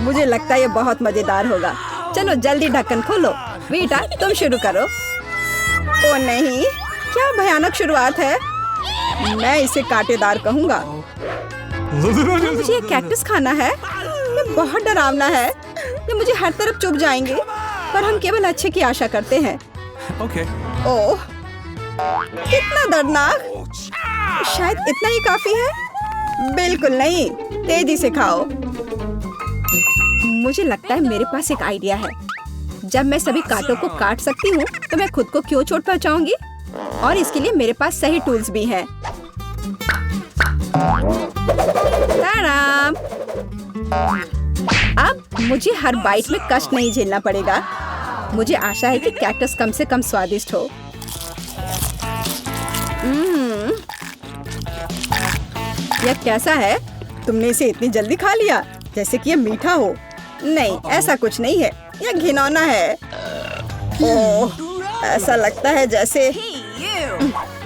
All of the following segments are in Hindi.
मुझे लगता है ये बहुत मजेदार होगा। चलो जल्दी ढक्कन खोलो। बेटा तुम शुरू करो। ओ नहीं, क्या भयानक शुरुआत है। मैं इसे कांटेदार कहूँगा। मुझे ये कैक्टस खाना है। ये बहुत डरावना है। ये मुझे हर तरफ चुभ जाएंगे। पर हम केवल अच्छे की आशा करते हैं। ओह, कितना दर्दनाक। शायद इतना ही काफी है। बिल्कुल नहीं, तेजी से खाओ। मुझे लगता है मेरे पास एक आइडिया है। जब मैं सभी कांटों को काट सकती हूँ तो मैं खुद को क्यों चोट पहुँचाऊंगी। और इसके लिए मेरे पास सही टूल्स भी हैं। अब मुझे हर बाइट में कष्ट नहीं झेलना पड़ेगा। मुझे आशा है कि कैक्टस कम से कम स्वादिष्ट हो। यह कैसा है? तुमने इसे इतनी जल्दी खा लिया जैसे कि यह मीठा हो। नहीं, ऐसा कुछ नहीं है। यह घिनौना है। ओह, ऐसा लगता है जैसे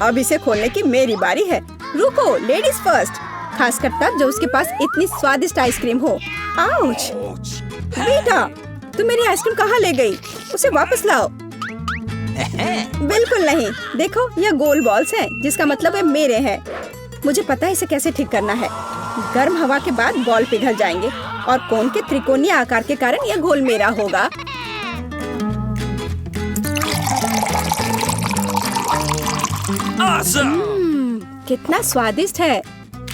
अब इसे खोलने की मेरी बारी है। रुको, लेडीज फर्स्ट। खासकर तब जब उसके पास इतनी स्वादिष्ट आइसक्रीम हो। आउच! बेटा, तुम मेरी आइसक्रीम कहाँ ले गई? उसे वापस लाओ। बिल्कुल नहीं। देखो, यह गोल बॉल्स हैं, जिसका मतलब है मेरे हैं। मुझे पता है इसे कैसे ठीक करना है। गर्म हवा के बाद बॉल पिघल जाएंगे और कोन के त्रिकोणीय आकार के कारण यह घोल मेरा होगा। कितना स्वादिष्ट है।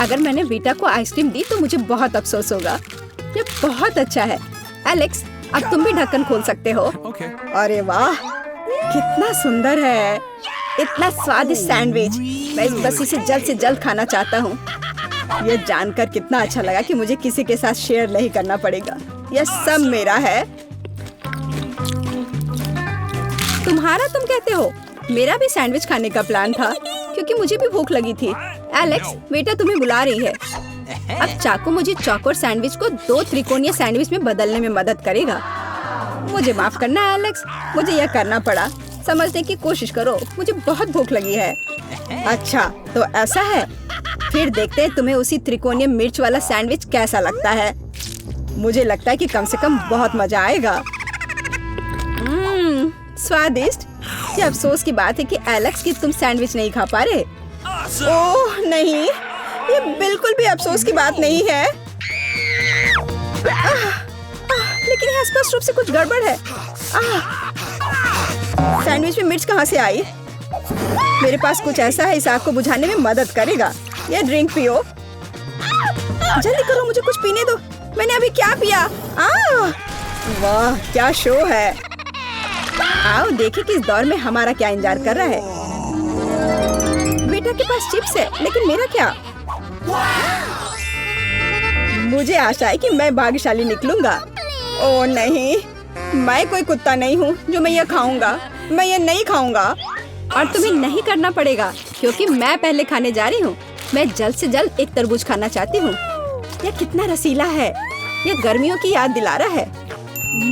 अगर मैंने बेटा को आइसक्रीम दी तो मुझे बहुत अफसोस होगा। ये बहुत अच्छा है। एलेक्स, अब तुम भी ढक्कन खोल सकते हो। अरे वाह, कितना सुंदर है। इतना स्वादिष्ट सैंडविच। मैं बस इसे जल्द से जल्द खाना चाहता हूँ। यह जानकर कितना अच्छा लगा कि मुझे किसी के साथ शेयर नहीं करना पड़ेगा। यह सब मेरा है। तुम्हारा तुम कहते हो? मेरा भी सैंडविच खाने का प्लान था क्योंकि मुझे भी भूख लगी थी। एलेक्स, बेटा तुम्हें बुला रही है। अब चाकू मुझे चौकोर सैंडविच को 2 त्रिकोणीय सैंडविच में बदलने में मदद करेगा। मुझे माफ करना एलेक्स, मुझे यह करना पड़ा। समझने की कोशिश करो, मुझे बहुत भूख लगी है। अच्छा, तो ऐसा है। फिर देखते हैं तुम्हें उसी त्रिकोणीय मिर्च वाला सैंडविच कैसा लगता है। मुझे लगता है कि कम से कम बहुत मजा आएगा। स्वादिष्ट। ये अफसोस की बात है कि एलेक्स की तुम सैंडविच नहीं खा पा रहे। ओह नहीं, ये बिल्कुल भी अफसोस की बात नहीं है। लेकिन यहाँ स्पष्ट रूप से कुछ गड़बड़ है। सैंडविच में मिर्च कहाँ से आई? मेरे पास कुछ ऐसा है, इस आग को बुझाने में मदद करेगा। ये ड्रिंक पियो। जल्दी करो, मुझे कुछ पीने दो। मैंने अभी क्या पिया? वाह, क्या शो है। आओ देखें कि इस दौर में हमारा क्या इंतजार कर रहा है। बेटा के पास चिप्स है, लेकिन मेरा क्या? मुझे आशा है कि मैं भाग्यशाली निकलूंगा। ओह नहीं, मैं कोई कुत्ता नहीं हूँ जो मैं ये खाऊंगा। मैं ये नहीं खाऊंगा। और तुम्हें नहीं करना पड़ेगा क्योंकि मैं पहले खाने जा रही हूँ। मैं जल्द से जल्द एक तरबूज खाना चाहती हूँ। यह कितना रसीला है। यह गर्मियों की याद दिला रहा है।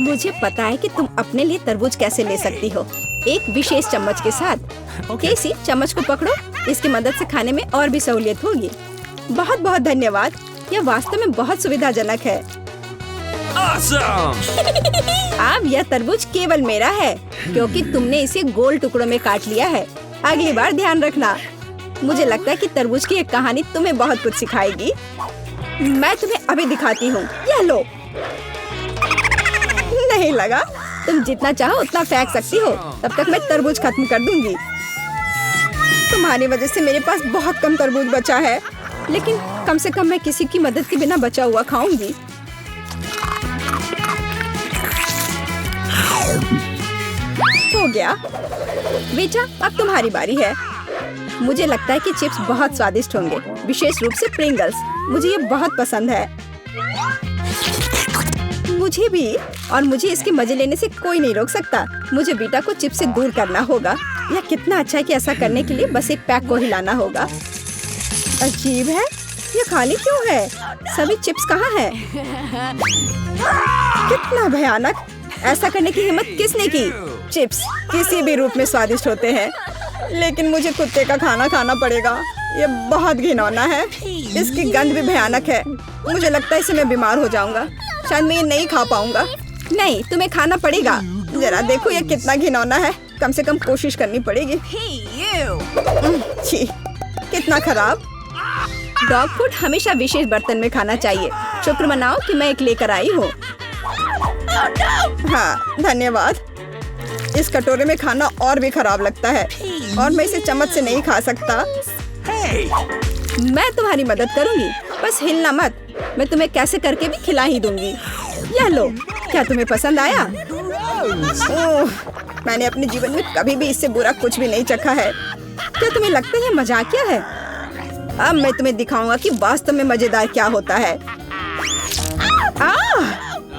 मुझे पता है कि तुम अपने लिए तरबूज कैसे ले सकती हो, एक विशेष चम्मच के साथ। केसी, चम्मच को पकड़ो। इसकी मदद से खाने में और भी सहूलियत होगी। बहुत बहुत धन्यवाद। यह वास्तव में बहुत सुविधाजनक है। अब यह तरबूज केवल मेरा है क्योंकि तुमने इसे गोल टुकड़ों में काट लिया है। अगली बार ध्यान रखना। मुझे लगता है कि तरबूज की एक कहानी तुम्हें बहुत कुछ सिखाएगी। मैं तुम्हें अभी दिखाती हूँ। यह लो। नहीं लगा? तुम जितना चाहो उतना फेंक सकती हो। तब तक मैं तरबूज खत्म कर दूंगी। तुम्हारी वजह से मेरे पास बहुत कम तरबूज बचा है, लेकिन कम से कम मैं किसी की मदद के बिना बचा हुआ खाऊंगी। हो गया। बेटा, अब तुम्हारी बारी है। मुझे लगता है कि चिप्स बहुत स्वादिष्ट होंगे, विशेष रूप से प्रिंगल्स। मुझे ये बहुत पसंद है। मुझे भी। और मुझे इसके मजे लेने से कोई नहीं रोक सकता। मुझे बेटा को चिप्स से दूर करना होगा। यह कितना अच्छा है कि ऐसा करने के लिए बस एक पैक को हिलाना होगा। अजीब है, ये खाली क्यों है? सभी चिप्स कहाँ हैं? कितना भयानक। ऐसा करने की हिम्मत किसने की? चिप्स किसी भी रूप में स्वादिष्ट होते हैं, लेकिन मुझे कुत्ते का खाना खाना पड़ेगा। ये बहुत घिनौना है। इसकी गंध भी भयानक है। मुझे लगता है इससे मैं बीमार हो जाऊंगा। शायद मैं ये नहीं खा पाऊंगा। नहीं, तुम्हें खाना पड़ेगा। जरा देखो ये कितना घिनौना है। कम से कम कोशिश करनी पड़ेगी। छी, कितना खराब। डॉग फूड हमेशा विशेष बर्तन में खाना चाहिए। शुक्र मनाओ कि मैं एक लेकर आई हूँ। हाँ, धन्यवाद। इस कटोरे में खाना और भी खराब लगता है और मैं इसे चम्मच से नहीं खा सकता। मैं तुम्हारी मदद करूंगी, बस हिलना मत। मैं तुम्हें कैसे करके भी खिला ही दूंगी। यह लो, क्या तुम्हें पसंद आया? ओह, मैंने अपने जीवन में कभी भी इससे बुरा कुछ भी नहीं चखा है। क्या तुम्हें लगता है मजाकिया है? अब मैं तुम्हें दिखाऊंगा कि वास्तव में मजेदार क्या होता है।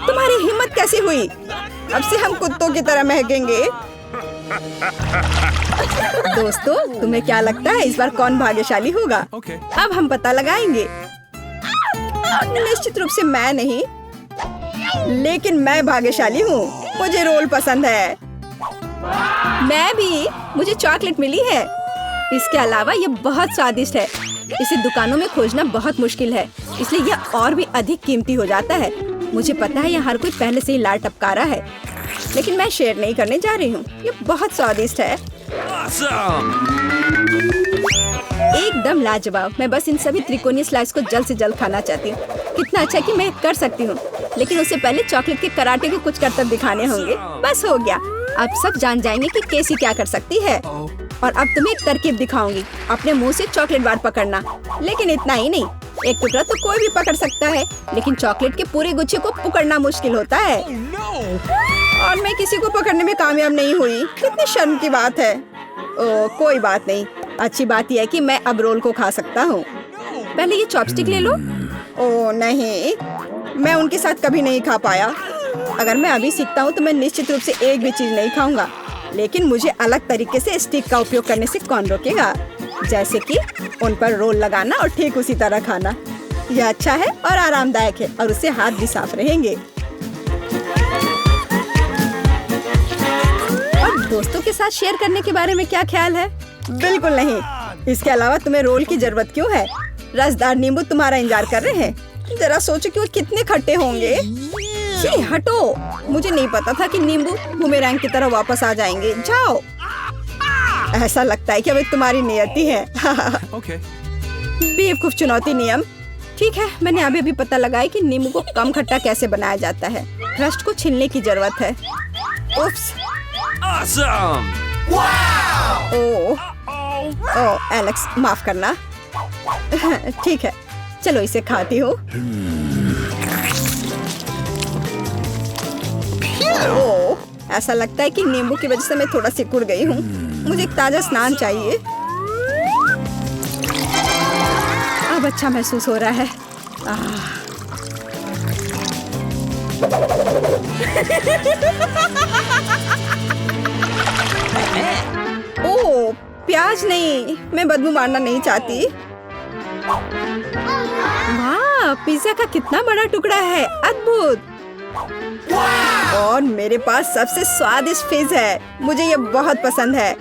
तुम्हारी हिम्मत कैसे हुई? अब से हम कुत्तों की तरह महकेंगे। दोस्तों, तुम्हें क्या लगता है इस बार कौन भाग्यशाली होगा? अब हम पता लगाएंगे। निश्चित रूप से मैं नहीं, लेकिन मैं भाग्यशाली हूँ। मुझे रोल पसंद है। मैं भी। मुझे चॉकलेट मिली है। इसके अलावा ये बहुत स्वादिष्ट है। इसे दुकानों में खोजना बहुत मुश्किल है, इसलिए यह और भी अधिक कीमती हो जाता है। मुझे पता है यहाँ हर कोई पहले से ही लार टपका रहा है, लेकिन मैं शेयर नहीं करने जा रही हूँ। ये बहुत स्वादिष्ट है। एकदम लाजवाब। मैं बस इन सभी त्रिकोणीय स्लाइस को जल्द से जल्द खाना चाहती हूँ। कितना अच्छा कि मैं कर सकती हूँ, लेकिन उससे पहले चॉकलेट के कराटे के कुछ करतब दिखाने होंगे। बस हो गया। अब सब जान जाएंगे कि कैसी क्या कर सकती है। और अब तुम्हें एक तरकीब दिखाऊंगी। अपने मुंह से चॉकलेट बार पकड़ना, लेकिन इतना ही नहीं। एक टुकड़ा तो कोई भी पकड़ सकता है, लेकिन चॉकलेट के पूरे गुच्छे को पकड़ना मुश्किल होता है। और मैं किसी को पकड़ने में कामयाब नहीं हुई। कितनी शर्म की बात है। ओह, कोई बात नहीं। अच्छी बात यह है कि मैं अब रोल को खा सकता हूँ। पहले ये चॉपस्टिक ले लो। ओह नहीं, मैं उनके साथ कभी नहीं खा पाया। अगर मैं अभी सीखता हूँ तो मैं निश्चित रूप से एक भी चीज नहीं खाऊंगा, लेकिन मुझे अलग तरीके से स्टिक का उपयोग करने से कौन रोकेगा? जैसे कि उन पर रोल लगाना और ठीक उसी तरह खाना। यह अच्छा है और आरामदायक है, और उससे हाथ भी साफ रहेंगे। और दोस्तों के साथ शेयर करने के बारे में क्या ख्याल है? बिल्कुल नहीं। इसके अलावा तुम्हें रोल की जरूरत क्यों है? रसदार नींबू तुम्हारा इंतजार कर रहे हैं। जरा सोचो कि वो कितने खट्टे होंगे। छी, हटो। मुझे नहीं पता था कि नींबू बूमेरैंग की तरह वापस आ जाएंगे। जाओ। ऐसा लगता है कि अब तुम्हारी नियति है। बेवकूफ चुनौती नियम। ठीक है, मैंने अभी भी पता लगाया कि नींबू को कम खट्टा कैसे बनाया जाता है। क्रस्ट को छीलने की जरूरत है। उफ्स। ओह, एलेक्स, माफ करना। ठीक है, चलो इसे खाती हूँ। ओह, ऐसा लगता है कि नींबू की वजह से मैं थोड़ा सिकुड़ गई हूँ। मुझे एक ताजा स्नान चाहिए। अब अच्छा महसूस हो रहा है। ओह, प्याज नहीं। मैं बदबू मारना नहीं चाहती। वाह, पिज्जा का कितना बड़ा टुकड़ा है। अद्भुत। और मेरे पास सबसे स्वादिष्ट फिज है। मुझे ये बहुत पसंद है।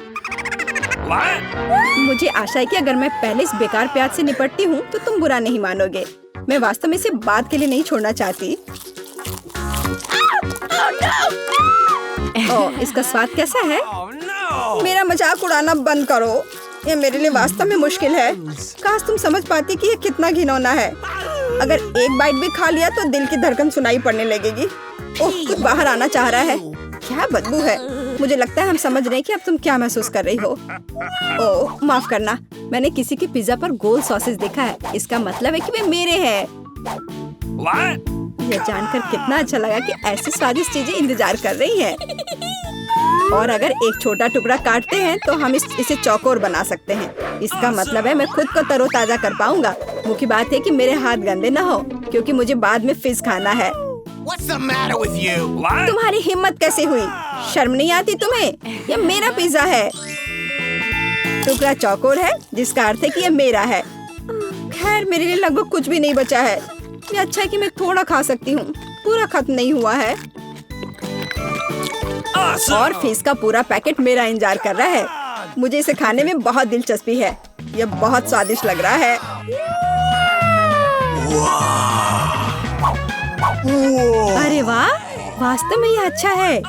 मुझे आशा है कि अगर मैं पहले इस बेकार प्याज से निपटती हूँ तो तुम बुरा नहीं मानोगे। मैं वास्तव में इसे बाद के लिए नहीं छोड़ना चाहती। ओह, इसका स्वाद कैसा है? मेरा मजाक उड़ाना बंद करो। ये मेरे लिए वास्तव में मुश्किल है। काश तुम समझ पाती कि ये कितना घिनौना है। अगर एक बाइट भी खा लिया तो दिल की धड़कन सुनाई पड़ने लगेगी। ओह, कुछ बाहर आना चाह रहा है। क्या बदबू है। मुझे लगता है हम समझ रहे हैं कि अब तुम क्या महसूस कर रही हो। ओह, माफ करना। मैंने किसी के पिज्जा पर गोल सॉसेज देखा है। इसका मतलब है कि वे मेरे हैं। यह जानकर कितना अच्छा लगा कि ऐसी स्वादिष्ट चीजें इंतजार कर रही हैं। और अगर एक छोटा टुकड़ा काटते हैं तो हम इसे चौकोर बना सकते हैं। इसका मतलब है मैं खुद को तरोताजा कर पाऊंगा। मुख्य बात है कि मेरे हाथ गंदे न हो, क्योंकि मुझे बाद में फिज खाना है। What's the matter with you? तुम्हारी हिम्मत कैसे हुई? शर्म नहीं आती तुम्हें? यह मेरा पिज्जा है। टुकड़ा चौकोर है, जिसका अर्थ है कि यह मेरा है। खैर, मेरे लिए लगभग कुछ भी नहीं बचा है। ये अच्छा है कि मैं थोड़ा खा सकती हूँ। पूरा खत्म नहीं हुआ है। और फिश का पूरा पैकेट मेरा इंतजार कर रहा है। मुझे इसे खाने में बहुत दिलचस्पी है। यह बहुत स्वादिष्ट लग रहा है। अरे वाह, वास्तव में ये अच्छा है,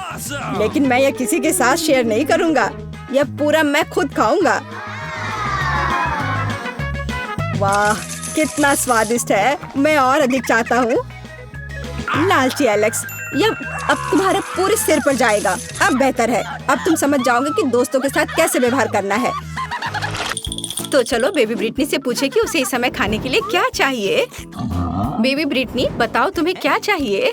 लेकिन मैं ये किसी के साथ शेयर नहीं करूँगा। यह पूरा मैं खुद खाऊंगा। वाह, कितना स्वादिष्ट है। मैं और अधिक चाहता हूँ। लालची एलेक्स, यह अब तुम्हारे पूरे सिर पर जाएगा। अब बेहतर है, अब तुम समझ जाओगे कि दोस्तों के साथ कैसे व्यवहार करना है। तो चलो बेबी ब्रिटनी से पूछे कि उसे इस समय खाने के लिए क्या चाहिए। बेबी ब्रिटनी, बताओ तुम्हें क्या चाहिए?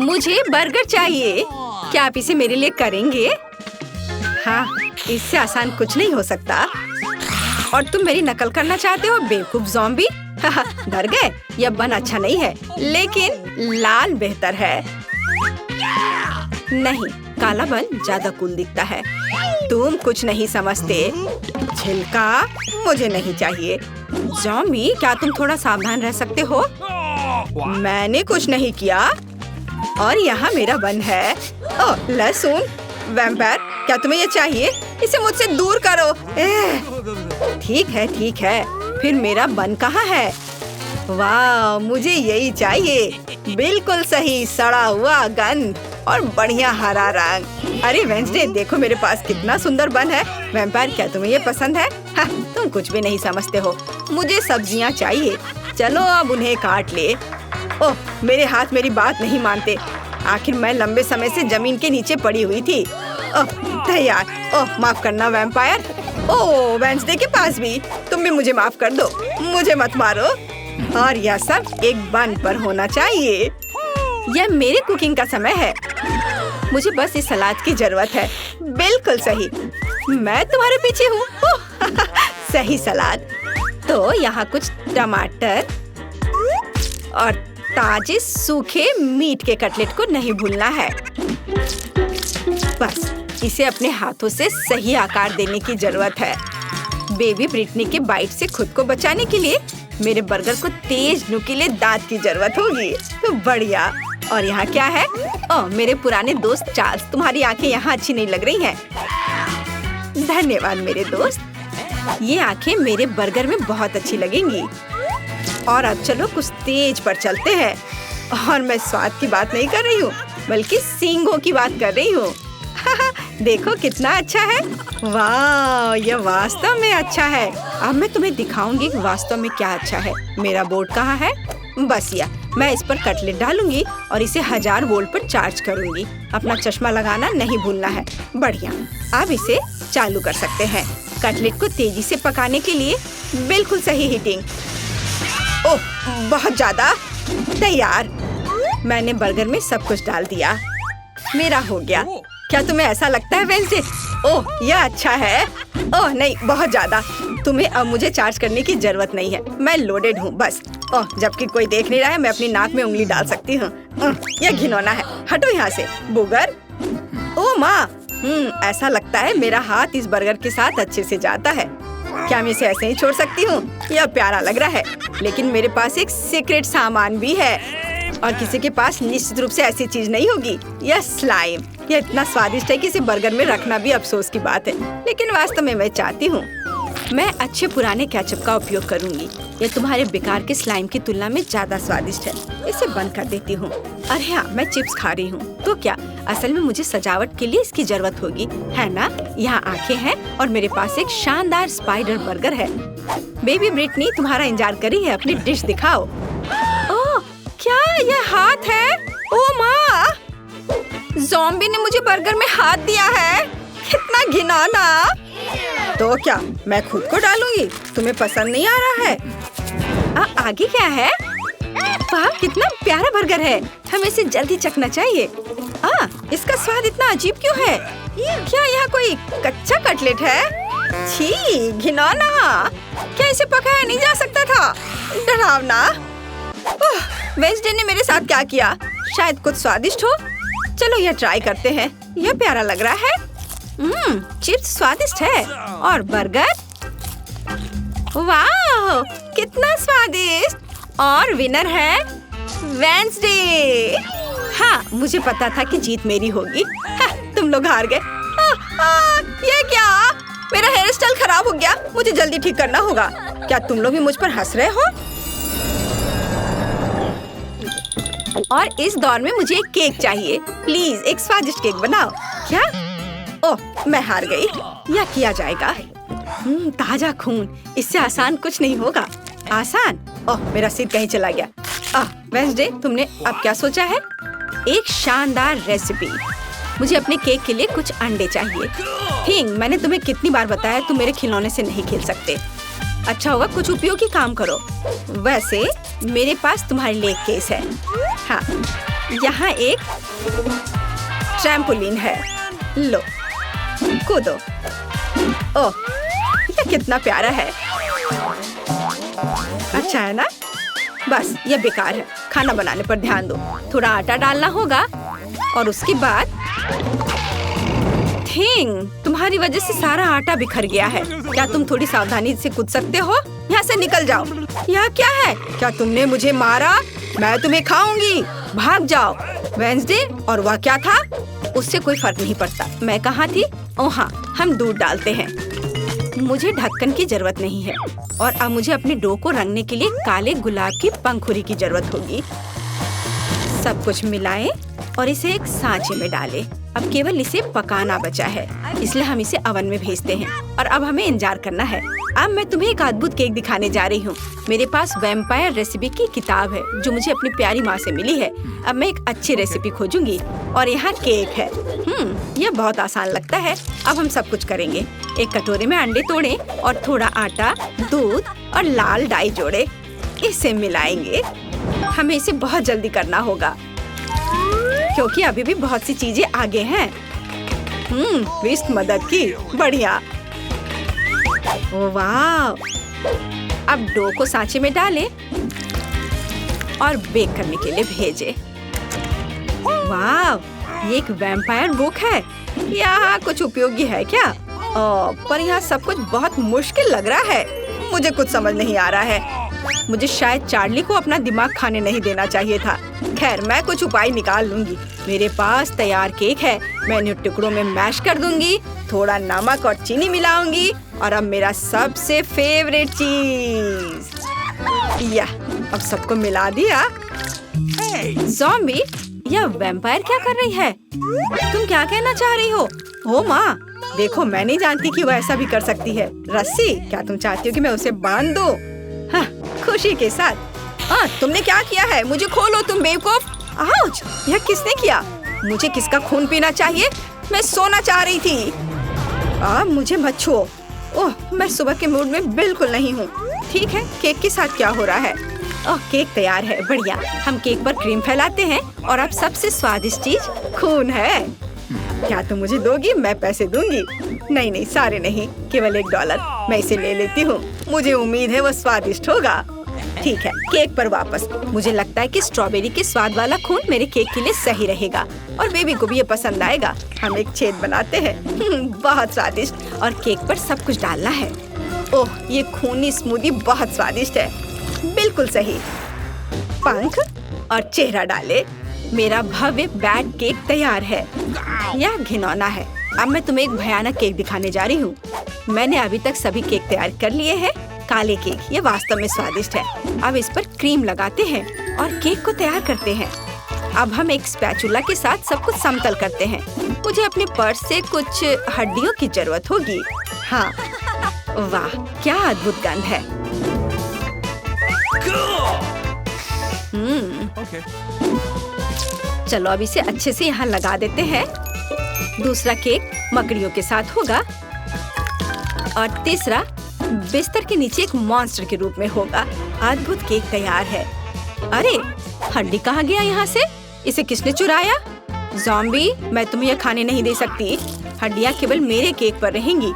मुझे बर्गर चाहिए। क्या आप इसे मेरे लिए करेंगे? हाँ, इससे आसान कुछ नहीं हो सकता। और तुम मेरी नकल करना चाहते हो, बेवकूफ ज़ॉम्बी? डर गए? यह बन अच्छा नहीं है, लेकिन लाल बेहतर है। नहीं, काला बन ज्यादा कूल दिखता है। तुम कुछ नहीं समझते। छिलका मुझे नहीं चाहिए। ज़ॉम्बी, क्या तुम थोड़ा सावधान रह सकते हो? मैंने कुछ नहीं किया। और यहाँ मेरा बन है। ओह, लहसुन। वैम्पायर, क्या तुम्हें ये चाहिए? इसे मुझसे दूर करो। ठीक है, ठीक है। फिर मेरा बन कहाँ है? वाह, मुझे यही चाहिए। बिल्कुल सही, सड़ा हुआ गंद और बढ़िया हरा रंग। अरे वेंसडे, देखो मेरे पास कितना सुंदर बन है। वैम्पायर, क्या तुम्हें ये पसंद है? हाँ, तुम कुछ भी नहीं समझते हो। मुझे सब्जियाँ चाहिए। चलो अब उन्हें काट ले। ओह, मेरे हाथ मेरी बात नहीं मानते। आखिर मैं लंबे समय से जमीन के नीचे पड़ी हुई थी। ओह, तैयार। ओह, माफ करना वैम्पायर। ओह, वेंसडे के पास भी। तुम भी मुझे माफ कर दो। मुझे मत मारो। और यह सब एक बन पर होना चाहिए। यह मेरे कुकिंग का समय है। मुझे बस इस सलाद की जरूरत है। बिल्कुल सही, मैं तुम्हारे पीछे हूँ। सही सलाद। तो यहाँ कुछ टमाटर और ताजे सूखे मीट के कटलेट को नहीं भूलना है। बस इसे अपने हाथों से सही आकार देने की जरूरत है। बेबी ब्रिटनी के बाइट से खुद को बचाने के लिए मेरे बर्गर को तेज नुकीले दांत की जरूरत होगी। तो बढ़िया। और यहाँ क्या है? ओह, मेरे पुराने दोस्त चार्ल्स, तुम्हारी आंखें यहाँ अच्छी नहीं लग रही हैं। धन्यवाद मेरे दोस्त। ये आंखें मेरे बर्गर में बहुत अच्छी लगेंगी। और अब चलो कुछ तेज पर चलते हैं। और मैं स्वाद की बात नहीं कर रही हूँ, बल्कि सींगों की बात कर रही हूँ। देखो कितना अच्छा है। वाह, यह वास्तव में अच्छा है। अब मैं तुम्हें दिखाऊंगी कि वास्तव में क्या अच्छा है। मेरा बोर्ड कहाँ है? बस या मैं इस पर कटलेट डालूंगी और इसे 1000 वोल्ट पर चार्ज करूंगी। अपना चश्मा लगाना नहीं भूलना है। बढ़िया, अब इसे चालू कर सकते हैं। कटलेट को तेजी से पकाने के लिए बिल्कुल सही हीटिंग। ओह, बहुत ज्यादा। तैयार। मैंने बर्गर में सब कुछ डाल दिया। मेरा हो गया। क्या तुम्हें ऐसा लगता है वेंसडे? ओह, यह अच्छा है। ओह नहीं, बहुत ज्यादा। तुम्हें अब मुझे चार्ज करने की जरूरत नहीं है। मैं लोडेड हूँ बस। ओह, जबकि कोई देख नहीं रहा है, मैं अपनी नाक में उंगली डाल सकती हूँ। यह घिनौना है। हटो यहाँ से, बुगर। ओह माँ, ऐसा लगता है मेरा हाथ इस बर्गर के साथ अच्छे से जाता है। क्या मैं इसे ऐसे ही छोड़ सकती हूँ? यह प्यारा लग रहा है, लेकिन मेरे पास एक सीक्रेट सामान भी है। और किसी के पास निश्चित रूप से ऐसी चीज नहीं होगी। यह स्लाइम। यह इतना स्वादिष्ट है कि इसे बर्गर में रखना भी अफसोस की बात है, लेकिन वास्तव में मैं चाहती हूँ। मैं अच्छे पुराने केचप का उपयोग करूँगी। यह तुम्हारे बेकार के स्लाइम की तुलना में ज्यादा स्वादिष्ट है। इसे बंद कर देती हूँ। अरे हाँ, मैं चिप्स खा रही हूँ। तो क्या असल में मुझे सजावट के लिए इसकी जरूरत होगी, है ना? यहाँ आंखें हैं और मेरे पास एक शानदार स्पाइडर बर्गर है। बेबी ब्रिटनी तुम्हारा इंतजार कर रही है। अपनी डिश दिखाओ। ओह, क्या यह हाथ है? ओह माँ, ज़ॉम्बी ने मुझे बर्गर में हाथ दिया है। कितना घिनौना। तो क्या मैं खुद को डालूंगी? तुम्हें पसंद नहीं आ रहा है? आगे क्या है? वाह, कितना प्यारा बर्गर है। हमें इसे जल्दी चखना चाहिए। इसका स्वाद इतना अजीब क्यों है? क्या यहाँ कोई कच्चा कटलेट है? छी, घिनौना। क्या इसे पकाया नहीं जा सकता था? डरावना। वेंसडे ने मेरे साथ क्या किया? शायद कुछ स्वादिष्ट हो। चलो यह ट्राई करते हैं। यह प्यारा लग रहा है। चिप्स स्वादिष्ट है। और बर्गर, वाह, कितना स्वादिष्ट। और विनर है वेंसडे। हाँ, मुझे पता था कि जीत मेरी होगी। तुम लोग हार गए। ये क्या? मेरा हेयर स्टाइल खराब हो गया। मुझे जल्दी ठीक करना होगा। क्या तुम लोग भी मुझ पर हंस रहे हो? और इस दौर में मुझे एक केक चाहिए। प्लीज एक स्वादिष्ट केक बनाओ। क्या? ओह, मैं हार गई। यह किया जाएगा। ताजा खून, इससे आसान कुछ नहीं होगा। आसान? ओह, मेरा सिर कहीं चला गया। वेंसडे, तुमने अब क्या सोचा है? एक शानदार रेसिपी। मुझे अपने केक के लिए कुछ अंडे चाहिए। थिंग, मैंने तुम्हें कितनी बार बताया तुम मेरे खिलौने से नहीं खेल सकते। अच्छा होगा कुछ उपयोगी काम करो। वैसे मेरे पास तुम्हारे लिए एक केस है। हाँ, यहाँ एक ट्रैम्पोलिन है। लो, कूदो। ओह, यह कितना प्यारा है। अच्छा है ना? बस यह बेकार है। खाना बनाने पर ध्यान दो। थोड़ा आटा डालना होगा और उसके बाद थिंग, तुम्हारी वजह से सारा आटा बिखर गया है। क्या तुम थोड़ी सावधानी से कूद सकते हो? यहाँ से निकल जाओ। यह क्या है? क्या तुमने मुझे मारा? मैं तुम्हें खाऊंगी। भाग जाओ। वेंसडे, और वह क्या था? उससे कोई फर्क नहीं पड़ता। मैं कहाँ थी? ओह हाँ, हम दूध डालते हैं। मुझे ढक्कन की जरूरत नहीं है और अब मुझे अपने डो को रंगने के लिए काले गुलाब की पंखुड़ी की जरूरत होगी। सब कुछ मिलाएं और इसे एक सांचे में डालें। अब केवल इसे पकाना बचा है, इसलिए हम इसे ओवन में भेजते हैं और अब हमें इंतजार करना है। अब मैं तुम्हें एक अद्भुत केक दिखाने जा रही हूँ। मेरे पास वैम्पायर रेसिपी की किताब है जो मुझे अपनी प्यारी माँ से मिली है। अब मैं एक अच्छी रेसिपी खोजूंगी और यहाँ केक है। यह बहुत आसान लगता है। अब हम सब कुछ करेंगे। एक कटोरे में अंडे तोड़ें और थोड़ा आटा, दूध और लाल डाई जोड़े। इसे मिलाएंगे। हमें इसे बहुत जल्दी करना होगा क्योंकि अभी भी बहुत सी चीजें आगे हैं। विस्ट मदद की। बढ़िया। वाह! अब डो को सांचे में डालें और बेक करने के लिए भेजें। वाह! ये एक वैम्पायर बुक है। यहाँ कुछ उपयोगी है क्या? पर यहाँ सब कुछ बहुत मुश्किल लग रहा है। मुझे कुछ समझ नहीं आ रहा है। मुझे शायद चार्ली को अपना दिमाग खाने नहीं देना चाहिए था। खैर, मैं कुछ उपाय निकाल लूंगी। मेरे पास तैयार केक है। मैं इन्हें टुकड़ों में मैश कर दूंगी, थोड़ा नमक और चीनी मिलाऊंगी और अब मेरा सबसे फेवरेट चीज। अब सबको मिला दिया। ज़ॉम्बी, यह वैम्पायर क्या कर रही है? तुम क्या कहना चाह रही हो? ओ माँ, देखो, मैं नहीं जानती कि वो ऐसा भी कर सकती है। रस्सी, क्या तुम चाहती हो कि मैं उसे बांध दूं? हाँ, खुशी के साथ। तुमने क्या किया है? मुझे खोलो तुम बेवकूफ। आउच! यह किसने किया? मुझे किसका खून पीना चाहिए? मैं सोना चाह रही थी। मुझे मत छुओ। ओह, मैं सुबह के मूड में बिल्कुल नहीं हूँ। ठीक है, केक के साथ क्या हो रहा है? केक तैयार है। बढ़िया। हम केक पर क्रीम फैलाते हैं और अब सबसे स्वादिष्ट चीज खून है। क्या तुम मुझे दोगी? मैं पैसे दूंगी। नहीं, सारे नहीं, केवल $1। मैं इसे ले लेती हूँ। मुझे उम्मीद है वो स्वादिष्ट होगा। ठीक है, केक पर वापस। मुझे लगता है कि स्ट्रॉबेरी के स्वाद वाला खून मेरे केक के लिए सही रहेगा और बेबी को भी ये पसंद आएगा। हम एक छेद बनाते हैं। बहुत स्वादिष्ट। और केक पर सब कुछ डालना है। ओह, ये खूनी स्मूदी बहुत स्वादिष्ट है। बिल्कुल सही। पंख और चेहरा डाले। मेरा भव्य बैट केक तैयार है। यह घिनौना है। अब मैं तुम्हें एक भयानक केक दिखाने जा रही हूँ। मैंने अभी तक सभी केक तैयार कर लिए हैं। काले केक, ये वास्तव में स्वादिष्ट है। अब इस पर क्रीम लगाते हैं और केक को तैयार करते हैं। अब हम एक स्पैचुला के साथ सब कुछ समतल करते हैं। मुझे अपने पर्स से कुछ हड्डियों की जरूरत होगी। हाँ, वाह, क्या अद्भुत गंध है। चलो अब इसे अच्छे से यहाँ लगा देते हैं। दूसरा केक मकड़ियों के साथ होगा और तीसरा बिस्तर के नीचे एक मॉन्स्टर के रूप में होगा। अद्भुत केक तैयार है। अरे, हड्डी कहाँ गया यहाँ से? इसे किसने चुराया? ज़ॉम्बी, मैं तुम्हें यह खाने नहीं दे सकती। हड्डियाँ केवल मेरे केक पर रहेंगी।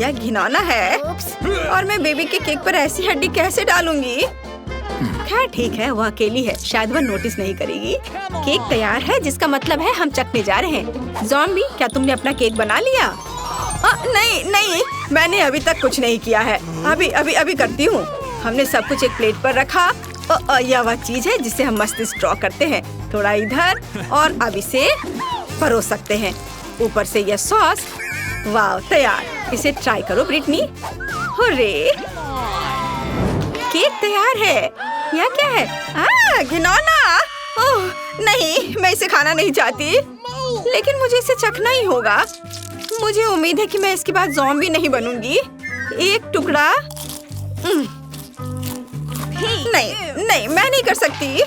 यह घिनौना है और मैं बेबी के केक पर ऐसी हड्डी कैसे डालूंगी? खैर ठीक है, वो अकेली है, शायद वह नोटिस नहीं करेगी। केक तैयार है, जिसका मतलब है हम चखने जा रहे हैं। ज़ॉम्बी, क्या तुमने अपना केक बना लिया? नहीं, मैंने अभी तक कुछ नहीं किया है। अभी करती हूँ। हमने सब कुछ एक प्लेट पर रखा। यह वह चीज है जिसे हम मस्तिष्क ड्रॉ करते हैं। थोड़ा इधर और अब इसे परोस सकते हैं। ऊपर से यह सॉस। वाह, तैयार। इसे ट्राई करो ब्रिटनी। हुर्रे! केक तैयार है। यह क्या है? घिनौना। ओह नहीं, मैं इसे खाना नहीं चाहती, लेकिन मुझे इसे चखना ही होगा। मुझे उम्मीद है कि मैं इसके बाद ज़ॉम्बी नहीं बनूंगी। एक टुकड़ा। नहीं नहीं, मैं नहीं कर सकती।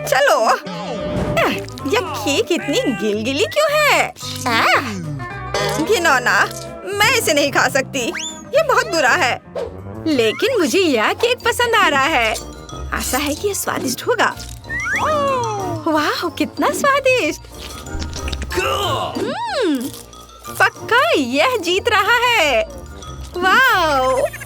चलो। यह केक इतनी गिलगिली क्यों है? घिनौना, मैं इसे नहीं खा सकती, ये बहुत बुरा है। लेकिन मुझे यह केक पसंद आ रहा है। आशा है कि ये स्वादिष्ट होगा। वाह, कितना स्वादिष्ट। पक्का यह जीत रहा है। वाह।